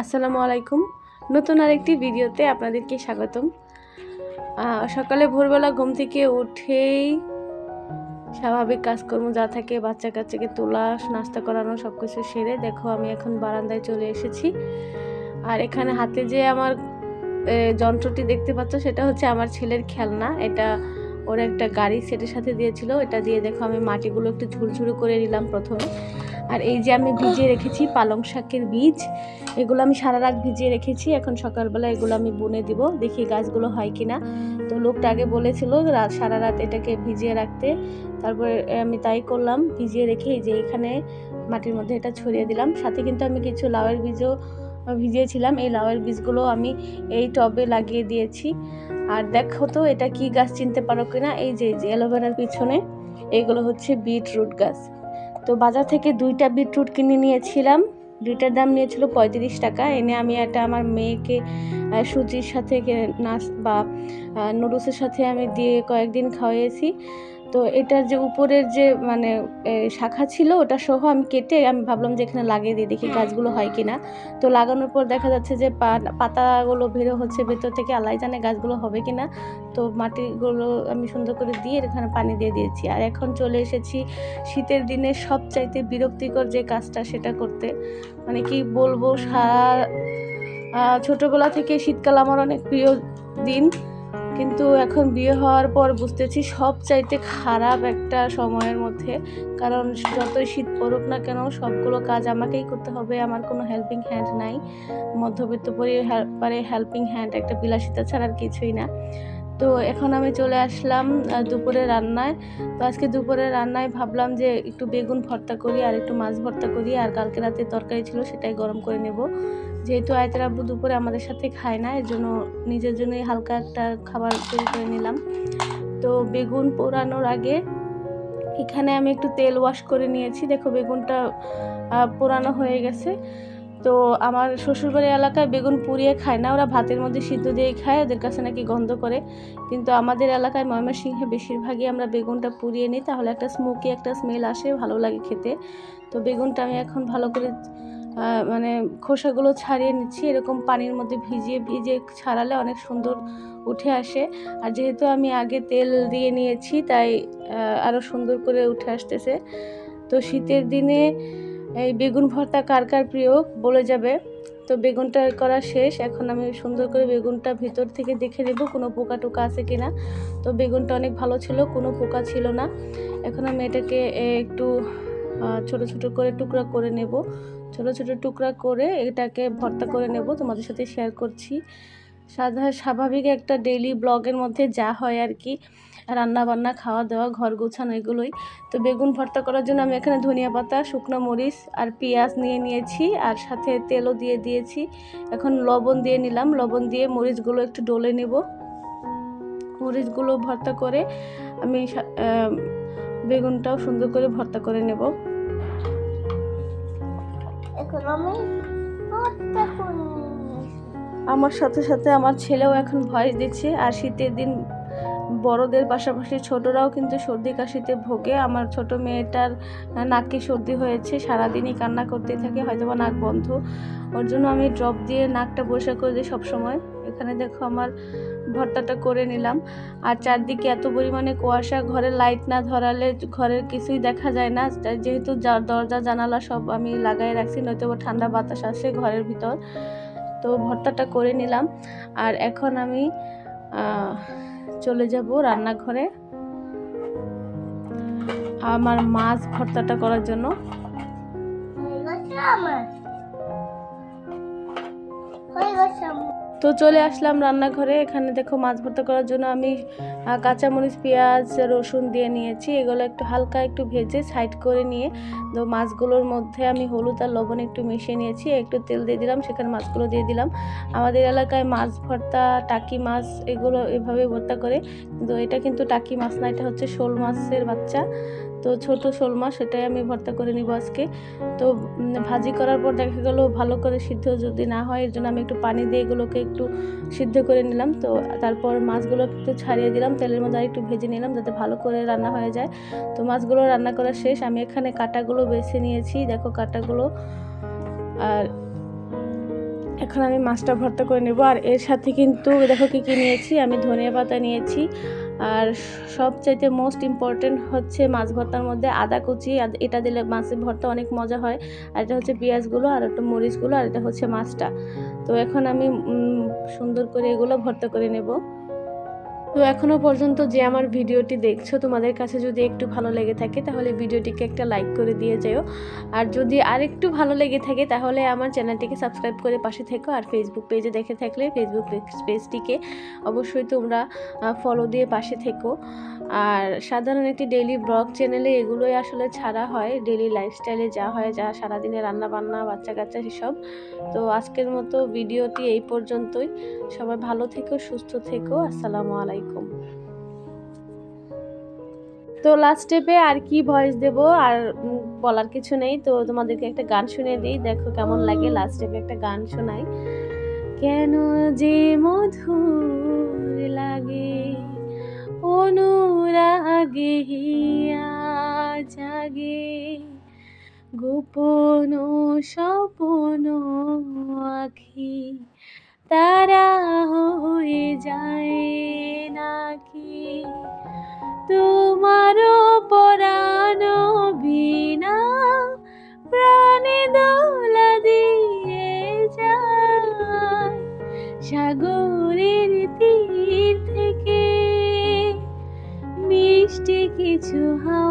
আসসালামু আলাইকুম। নতুন আরেকটি ভিডিওতে আপনাদেরকে স্বাগতম। সকালে ভোরবেলা ঘুম থেকে উঠেই স্বাভাবিক কাজকর্ম যা থাকে, বাচ্চা কাচ্চাকে তোলা, নাস্তা করানো সব কিছু সেরে দেখো আমি এখন বারান্দায় চলে এসেছি। আর এখানে হাতে যে আমার যন্ত্রটি দেখতে পাচ্ছ সেটা হচ্ছে আমার ছেলের খেলনা। এটা ওর একটা গাড়ি সেটের সাথে দিয়েছিল। এটা দিয়ে দেখো আমি মাটিগুলো একটু ঝুরঝুরে করে নিলাম প্রথমে। আর এই যে আমি ভিজিয়ে রেখেছি পালং শাকের বীজ, এগুলো আমি সারা রাত ভিজিয়ে রেখেছি। এখন সকালবেলা এগুলো আমি বুনে দিব, দেখি গাছগুলো হয় কিনা। তো লোকটা আগে বলেছিল সারা রাত এটাকে ভিজিয়ে রাখতে, তারপরে আমি তাই করলাম। ভিজিয়ে রেখে এই যে এখানে মাটির মধ্যে এটা ছড়িয়ে দিলাম। সাথে কিন্তু আমি কিছু লাউয়ের বীজও ভিজিয়েছিলাম। এই লাউয়ের বীজগুলো আমি এই টবে লাগিয়ে দিয়েছি। আর দেখো তো এটা কি গাছ, চিনতে পারো কিনা? এই যে অ্যালোভেরার পিছনে এগুলো হচ্ছে বিটরুট গাছ। তো বাজার থেকে 2টা বিটরুট কিনে নিয়েছিলাম। 2টার দাম নিয়েছিল 35 টাকা। এনে আমি এটা আমার মেয়েকে সুজির সাথে বা নুডলসের সাথে আমি দিয়ে কয়েকদিন খাওয়াইয়েছি। তো এটার যে উপরের যে মানে শাখা ছিল ওটা সহ আমি কেটে আমি ভাবলাম যে এখানে লাগিয়ে দিই, দেখি গাছগুলো হয় কিনা। তো লাগানোর পর দেখা যাচ্ছে যে পাতাগুলো বেরো হচ্ছে ভেতর থেকে, আল্লাহ জানে গাছগুলো হবে কিনা। তো মাটিগুলো আমি সুন্দর করে দিয়ে এখানে পানি দিয়ে দিয়েছি। আর এখন চলে এসেছি শীতের দিনে সবচাইতে বিরক্তিকর যে কাজটা সেটা করতে। মানে কি বলবো, ছোটবেলা থেকে শীতকাল আমার অনেক প্রিয় দিন, কিন্তু এখন বিয়ে হওয়ার পর বুঝতেছি সবচাইতে খারাপ একটা সময়ের মধ্যে। কারণ যতই শীত পড়ুক না কেন সবগুলো কাজ আমাকেই করতে হবে, আমার কোনো হেল্পিং হ্যান্ড নাই। মধ্যবিত্ত পরিবারে হেল্পিং হ্যান্ড একটা বিলাসিতা ছাড়া আর কিছুই না। তো এখন আমি চলে আসলাম দুপুরে রান্নায়। তো আজকে দুপুরে রান্নায় ভাবলাম যে একটু বেগুন ভর্তা করি আর একটু মাছ ভর্তা করি, আর কালকে রাতে তরকারি ছিল সেটাই গরম করে নেব। যেহেতু আয়তের আব্বু দুপুরে আমাদের সাথে খায় না, এর জন্য নিজের জন্যই হালকা একটা খাবার তৈরি করে নিলাম। তো বেগুন পোড়ানোর আগে এখানে আমি একটু তেল ওয়াশ করে নিয়েছি। দেখো বেগুনটা পোড়ানো হয়ে গেছে। তো আমার শ্বশুরবাড়ির এলাকায় বেগুন পুড়িয়ে খায় না, ওরা ভাতের মধ্যে সিদ্ধ দিয়ে খায়, ওদের কাছে নাকি গন্ধ করে। কিন্তু আমাদের এলাকায় ময়মনসিংহে বেশিরভাগই আমরা বেগুনটা পুড়িয়ে নিই, তাহলে একটা স্মোকি একটা স্মেল আসে, ভালো লাগে খেতে। তো বেগুনটা আমি এখন ভালো করে মানে খোসাগুলো ছাড়িয়ে নিচ্ছি। এরকম পানির মধ্যে ভিজিয়ে ছাড়ালে অনেক সুন্দর উঠে আসে। আর যেহেতু আমি আগে তেল দিয়ে নিয়েছি তাই আরও সুন্দর করে উঠে আসতেছে। তো শীতের দিনে এই বেগুন ভর্তা কার কার প্রিয় বলে যাবে। তো বেগুনটা করা শেষ। এখন আমি সুন্দর করে বেগুনটা ভিতর থেকে দেখে নেব কোনো পোকা টোকা আছে কিনা। তো বেগুনটা অনেক ভালো ছিল, কোনো পোকা ছিল না। এখন আমি এটাকে একটু ছোট ছোট করে টুকরা করে নেব। ছোট ছোট টুকরা করে এটাকে ভর্তা করে নেব, তোমাদের সাথে শেয়ার করছি। স্বাভাবিক একটা ডেইলি ব্লগের মধ্যে যা হয় আর কি, রান্না বান্না, খাওয়া দাওয়া, ঘর গোছানো, এগুলোই। তো বেগুন ভর্তা করার জন্য আমি এখানে ধনিয়া পাতা, শুকনো মরিচ আর পেঁয়াজ নিয়েছি, আর সাথে তেলও দিয়ে দিয়েছি। এখন লবণ দিয়ে নিলাম, লবণ দিয়ে মরিচগুলো একটু ডলে নেব। মরিচগুলো ভর্তা করে আমি বেগুনটাও সুন্দর করে ভর্তা করে নেব। আমার সাথে সাথে আমার ছেলেও এখন ভয়েস দিচ্ছে। আর শীতের দিন বড়দের পাশাপাশি ছোটরাও কিন্তু সর্দি কাশিতে ভোগে। আমার ছোট মেয়েটার নাকে সর্দি হয়েছে, সারাদিনই কান্না করতেই থাকে, হয়তোবা নাক বন্ধ। ওর জন্য আমি ড্রপ দিয়ে নাকটা পরিষ্কার করে দিই সবসময়। এখানে দেখো আমার ভর্তাটা করে নিলাম। আর চারদিকে এত পরিমাণে কুয়াশা, ঘরে লাইট না ধরালে ঘরের কিছুই দেখা যায় না। যেহেতু দরজা জানালা সব আমি লাগাই রাখছি, নয়তো ঠান্ডা বাতাস আসে ঘরের ভিতর। তো ভর্তাটা করে নিলাম। আর এখন আমি চলে যাব রান্নাঘরে আমার মাছ ভর্তাটা করার জন্য। তো চলে আসলাম রান্নাঘরে। এখানে দেখো মাছ ভর্তা করার জন্য আমি কাঁচামরিচ, পেঁয়াজ, রসুন দিয়ে নিয়েছি। এগুলো একটু হালকা একটু ভেজে সাইড করে নিয়ে তো মাছগুলোর মধ্যে আমি হলুদ আর লবণ একটু মিশিয়ে নিয়েছি। একটু তেল দিয়ে দিলাম, সেখানে মাছগুলো দিয়ে দিলাম। আমাদের এলাকায় মাছ ভর্তা, টাকি মাছ, এগুলো এভাবে ভর্তা করে, কিন্তু এটা কিন্তু টাকি মাছ না, এটা হচ্ছে শোল মাছের বাচ্চা। তো ছোট শোল মাছ, সেটাই আমি ভর্তা করে নিব আজকে। তো ভাজি করার পর দেখা গেল ভালো করে সিদ্ধ যদি না হয়, এর জন্য আমি একটু পানি দিয়ে এগুলোকে একটু সিদ্ধ করে নিলাম। তো তারপর মাছগুলো একটু ছাড়িয়ে দিলাম, তেলের মধ্যে একটু ভেজে নিলাম যাতে ভালো করে রান্না হয়ে যায়। তো মাছগুলো রান্না করা শেষ। আমি এখানে কাঁটাগুলো বেছে নিয়েছি, দেখো কাঁটাগুলো। আর এখন আমি মাছটা ভর্তা করে নেব। আর এর সাথে কিন্তু দেখো কি কি নিয়েছি, আমি ধনিয়া পাতা নিয়েছি, আর সবচাইতে মোস্ট ইম্পর্টেন্ট হচ্ছে মাছ ভর্তার মধ্যে আদা কুচি। এটা দিলে মাছের ভর্তা অনেক মজা হয়। আর এটা হচ্ছে পেঁয়াজগুলো, আর একটু মরিচগুলো, আর এটা হচ্ছে মাছটা। তো এখন আমি সুন্দর করে এগুলো ভর্তা করে নেব। তো এখনো পর্যন্ত যে আমার ভিডিওটি দেখছো, তোমাদের কাছে যদি একটু ভালো লেগে থাকে তাহলে ভিডিওটিকে একটা লাইক করে দিয়ে যেও। আর যদি আরেকটু ভালো লেগে থাকে তাহলে আমার চ্যানেলটিকে সাবস্ক্রাইব করে পাশে থেকো। আর ফেসবুক পেজে দেখে থাকলে ফেসবুক পেজটিকে অবশ্যই তোমরা ফলো দিয়ে পাশে থেকো। আর সাধারণ একটি ডেইলি ব্লগ চ্যানেলে এগুলোই আসলে ছাড়া হয়, ডেইলি লাইফস্টাইলে যা হয়, যা সারাদিনে রান্না বান্না, বাচ্চা কাচ্চা সেসব। তো আজকের মতো ভিডিওটি এই পর্যন্তই। সবাই ভালো থেকো, সুস্থ থেকো। আসসালামু আলাইকুম। তো লাস্ট স্টেপে আর কি ভয়েস দেব আর বলার কিছু নেই, তো তোমাদেরকে একটা গান শুনিয়ে দিই, দেখো কেমন লাগে। লাস্ট স্টেপে একটা গান শোনাই। কেন যে মধুর লাগে অনুরাগে হিয়া জাগে, গোপন স্বপন আখি তারা হয়ে যায় নাকি, তোমারও পরানো বিনা প্রাণে দোলা দিয়ে যায় সাগরের তীর থেকে মিষ্টি কিছু হাওয়া।